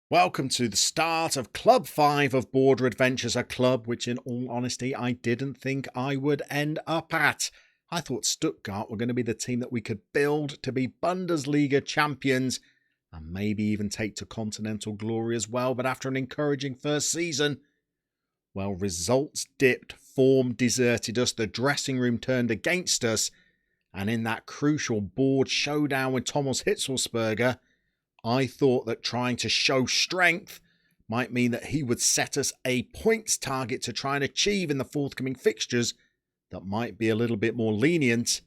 Welcome to the start of Club 5 of Border Adventures, a club which in all honesty I didn't think I would end up at. I thought Stuttgart were going to be the team that we could build to be Bundesliga champions and maybe even take to continental glory as well, but after an encouraging first season, well, results dipped, form deserted us, the dressing room turned against us, and in that crucial board showdown with Thomas Hitzelsberger, I thought that trying to show strength might mean that he would set us a points target to try and achieve in the forthcoming fixtures that might be a little bit more lenient.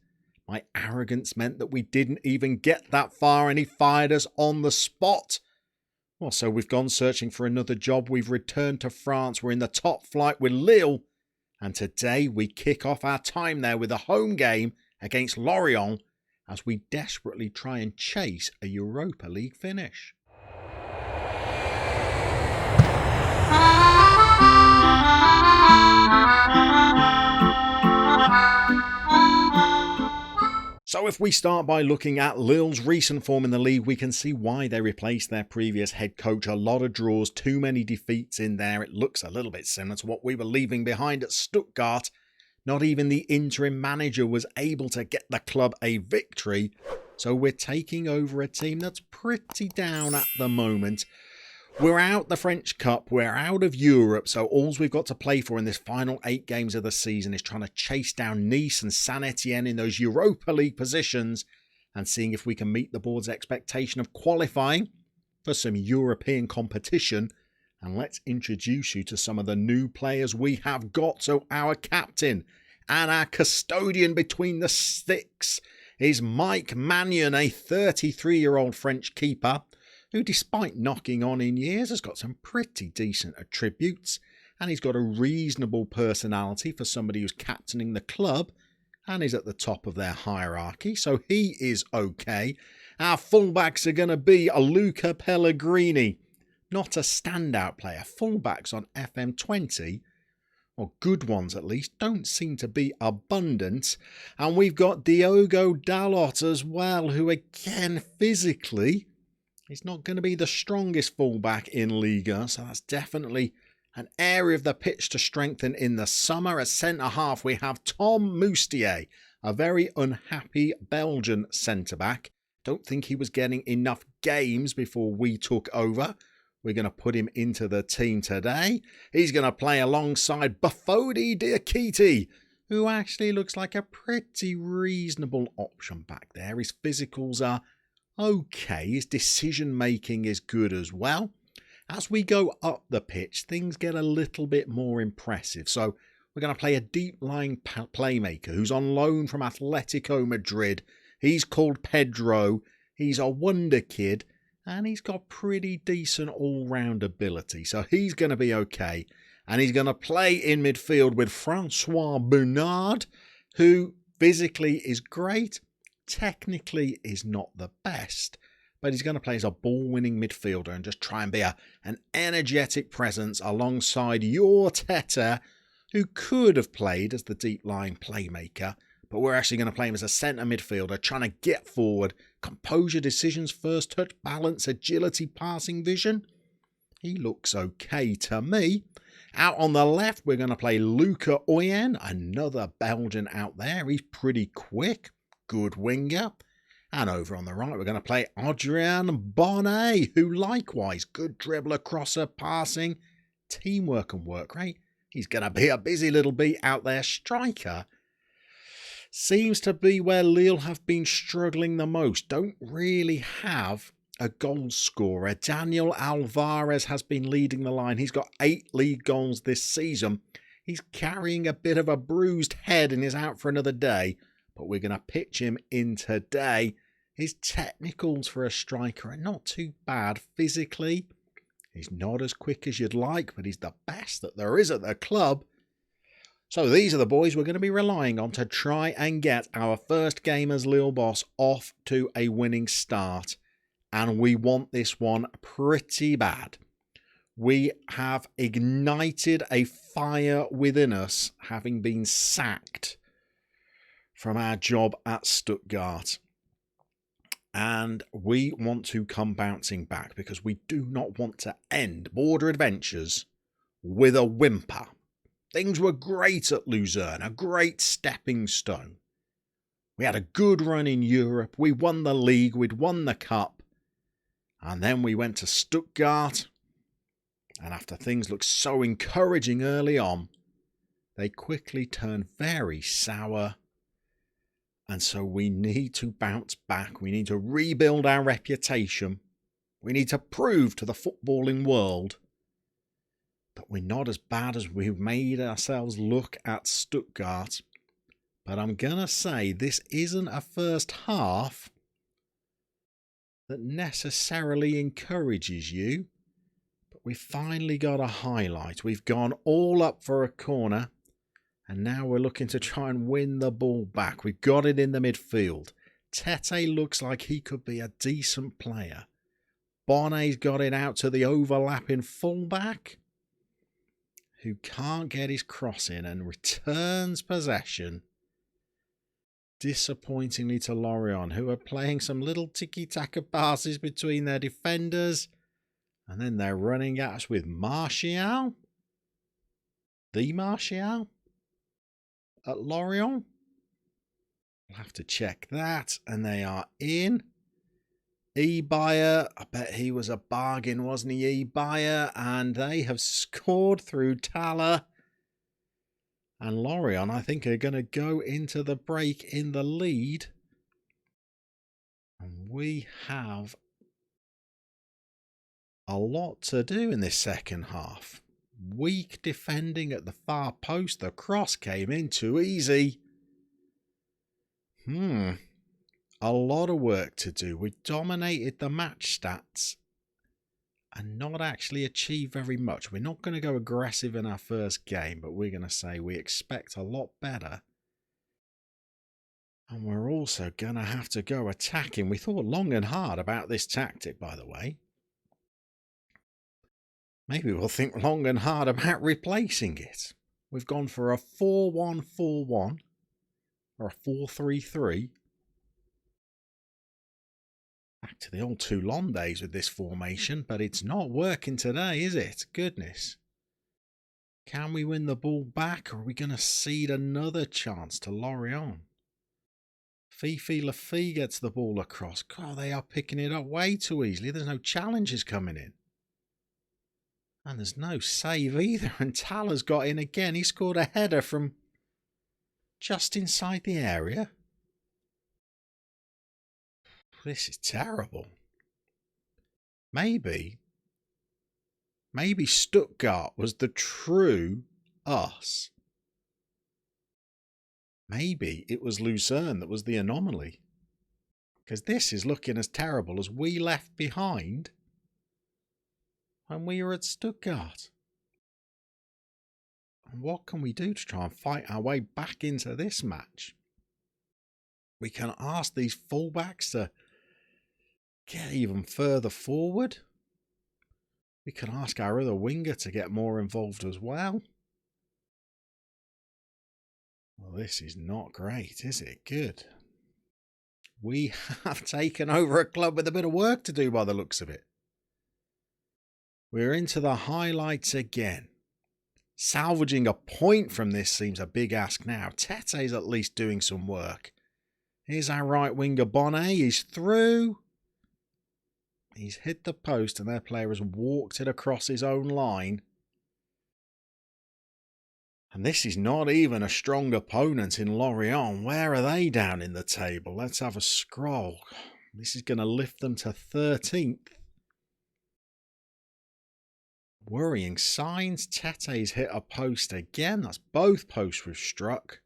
My arrogance meant that we didn't even get that far and he fired us on the spot. Well, so we've gone searching for another job. We've returned to France. We're in the top flight with Lille. And today we kick off our time there with a home game against Lorient, as we desperately try and chase a Europa League finish. So if we start by looking at Lille's recent form in the league, we can see why they replaced their previous head coach. A lot of draws, too many defeats in there. It looks a little bit similar to what we were leaving behind at Stuttgart. Not even the interim manager was able to get the club a victory. So we're taking over a team that's pretty down at the moment. We're out the French Cup. We're out of Europe. So all we've got to play for in this final 8 games of the season is trying to chase down Nice and Saint-Etienne in those Europa League positions and seeing if we can meet the board's expectation of qualifying for some European competition. And let's introduce you to some of the new players we have got. So our captain and our custodian between the sticks is Mike Magnon, a 33-year-old French keeper who, despite knocking on in years, has got some pretty decent attributes. And he's got a reasonable personality for somebody who's captaining the club and is at the top of their hierarchy. So he is okay. Our fullbacks are going to be a Luca Pellegrini. Not a standout player. Fullbacks on FM20, or good ones at least, don't seem to be abundant. And we've got Diogo Dalot as well, who again, physically, is not going to be the strongest fullback in Liga. So that's definitely an area of the pitch to strengthen in the summer. At centre-half, we have Tom Moustier, a very unhappy Belgian centre-back. Don't think he was getting enough games before we took over. We're going to put him into the team today. He's going to play alongside Bafodi Diakite, who actually looks like a pretty reasonable option back there. His physicals are okay. His decision-making is good as well. As we go up the pitch, things get a little bit more impressive. So we're going to play a deep-lying playmaker who's on loan from Atletico Madrid. He's called Pedro. He's a wonder kid. And he's got pretty decent all-round ability. So he's going to be okay. And he's going to play in midfield with Francois Bernard, who physically is great, technically is not the best, but he's going to play as a ball-winning midfielder and just try and be an energetic presence alongside your Teta, who could have played as the deep-lying playmaker, but we're actually going to play him as a centre midfielder, trying to get forward, composure, decisions, first touch, balance, agility, passing vision. He looks okay to me. Out on the left, we're going to play Luca Oyen, another Belgian out there. He's pretty quick, good winger. And over on the right, we're going to play Adrien Bonnet, who likewise, good dribbler, crosser, passing, teamwork and work rate. He's going to be a busy little bee out there. Striker seems to be where Lille have been struggling the most. Don't really have a goal scorer. Daniel Alvarez has been leading the line. He's got 8 league goals this season. He's carrying a bit of a bruised head and is out for another day, but we're going to pitch him in today. His technicals for a striker are not too bad physically. He's not as quick as you'd like, but he's the best that there is at the club. So these are the boys we're going to be relying on to try and get our first game as Lille boss off to a winning start. And we want this one pretty bad. We have ignited a fire within us, having been sacked from our job at Stuttgart. And we want to come bouncing back because we do not want to end Border Adventures with a whimper. Things were great at Luzerne, a great stepping stone. We had a good run in Europe, we won the league, we'd won the cup, and then we went to Stuttgart, and after things looked so encouraging early on, they quickly turned very sour. And so we need to bounce back. We need to rebuild our reputation. We need to prove to the footballing world that we're not as bad as we've made ourselves look at Stuttgart. But I'm going to say this isn't a first half that necessarily encourages you. But we finally got a highlight. We've gone all up for a corner. And now we're looking to try and win the ball back. We've got it in the midfield. Tete looks like he could be a decent player. Bonnet's got it out to the overlapping fullback, who can't get his cross in and returns possession, disappointingly, to Lorient, who are playing some little tiki-taka passes between their defenders. And then they're running at us with Martial. The Martial? At Lorient. We'll have to check that. And they are in. E-Buyer, I bet he was a bargain, wasn't he, E-Buyer? And they have scored through Thaler. And Lorient, I think, are going to go into the break in the lead. And we have a lot to do in this second half. Weak defending at the far post. The cross came in too easy. A lot of work to do. We dominated the match stats and not actually achieved very much. We're not going to go aggressive in our first game, but we're going to say we expect a lot better. And we're also going to have to go attacking. We thought long and hard about this tactic, by the way. Maybe we'll think long and hard about replacing it. We've gone for a 4-1-4-1 or a 4-3-3. Back to the old Toulon days with this formation, but it's not working today, is it? Goodness. Can we win the ball back, or are we going to cede another chance to Lorient? Fifi Lafille gets the ball across. God, they are picking it up way too easily. There's no challenges coming in. And there's no save either. And Thaler's got in again. He scored a header from just inside the area. This is terrible. Maybe Stuttgart was the true us. Maybe it was Luzerne that was the anomaly. Because this is looking as terrible as we left behind when we were at Stuttgart. And what can we do to try and fight our way back into this match? We can ask these fullbacks to get even further forward. We can ask our other winger to get more involved as well. Well, this is not great, is it? Good. We have taken over a club with a bit of work to do by the looks of it. We're into the highlights again. Salvaging a point from this seems a big ask now. Tete's at least doing some work. Here's our right winger Bonnet. He's through. He's hit the post and their player has walked it across his own line. And this is not even a strong opponent in Lorient. Where are they down in the table? Let's have a scroll. This is going to lift them to 13th. Worrying signs. Tete's hit a post again. That's both posts we've struck.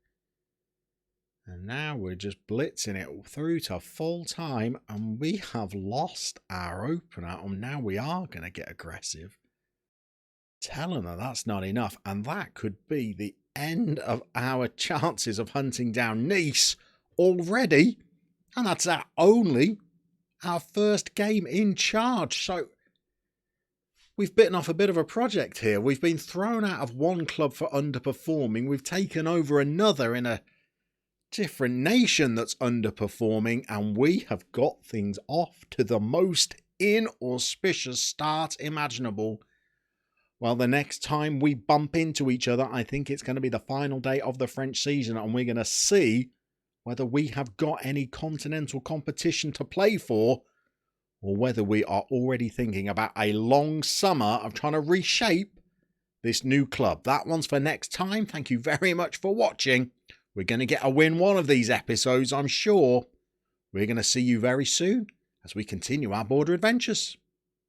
And now we're just blitzing it through to full time. And we have lost our opener. And now we are going to get aggressive. Telling her that's not enough. And that could be the end of our chances of hunting down Nice already. And that's only our first game in charge. So we've bitten off a bit of a project here. We've been thrown out of one club for underperforming. We've taken over another in a different nation that's underperforming, and we have got things off to the most inauspicious start imaginable. Well, the next time we bump into each other, I think it's going to be the final day of the French season, and we're going to see whether we have got any continental competition to play for, or whether we are already thinking about a long summer of trying to reshape this new club. That one's for next time. Thank you very much for watching. We're going to get a win one of these episodes, I'm sure. We're going to see you very soon as we continue our border adventures.